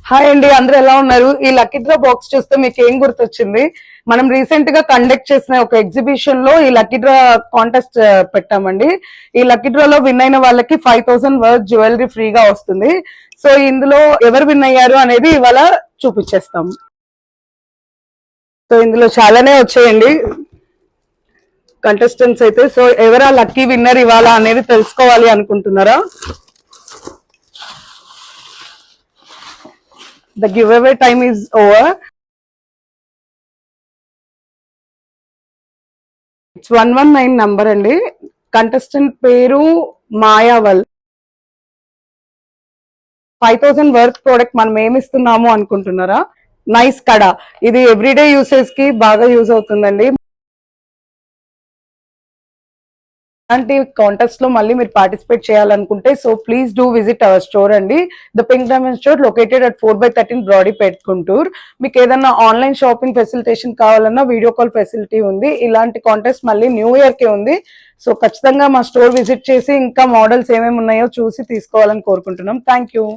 Hi అండి, అందరూ ఎలా ఉన్నారు? ఈ లక్కీ డ్రా బాక్స్ చూస్తే మీకు ఏం గుర్తొచ్చింది? మనం రీసెంట్ గా కండక్ట్ చేసిన ఒక ఎగ్జిబిషన్ లో ఈ లక్కీ డ్రా కాంటెస్ట్ పెట్టామండి. ఈ లక్కీ డ్రా లో విన్ అయిన వాళ్ళకి 5000 వర్త్ జ్యువెలరీ ఫ్రీగా వస్తుంది. సో ఇందులో ఎవరు విన్ అయ్యారు అనేది ఇవాళ చూపించేస్తాం. సో ఇందులో చాలానే వచ్చాయండి కంటెస్టెంట్స్ అయితే. సో ఎవరా లక్కీ విన్నర్ ఇవాళ అనేది తెలుసుకోవాలి అనుకుంటున్నారా? The giveaway time is over. It's 119 number అండి. కంటెస్టెంట్ పేరు మాయావల్. 5000 వర్త్ ప్రోడక్ట్ మనం ఏమి ఇస్తున్నాము అనుకుంటున్నారా? నైస్ కడా. ఇది ఎవ్రీడే యూసేజ్ కి బాగా యూజ్ అవుతుందండి. అలాంటి కాంటెస్ట్ లో మళ్ళీ మీరు పార్టిసిపేట్ చేయాలనుకుంటే so please do visit our store అండి. The pink diamond store located at 4/13 Brodipet Guntur. మీకు ఏదన్నా ఆన్లైన్ షాపింగ్ ఫెసిలిటేషన్ కావాలన్నా వీడియో కాల్ ఫెసిలిటీ ఉంది. ఇలాంటి కాంటెస్ట్ మళ్ళీ న్యూ ఇయర్ కే ఉంది. సో ఖచ్చితంగా మా స్టోర్ విజిట్ చేసి ఇంకా మోడల్స్ ఏమేమి ఉన్నాయో చూసి తీసుకోవాలని కోరుకుంటున్నాం. Thank you.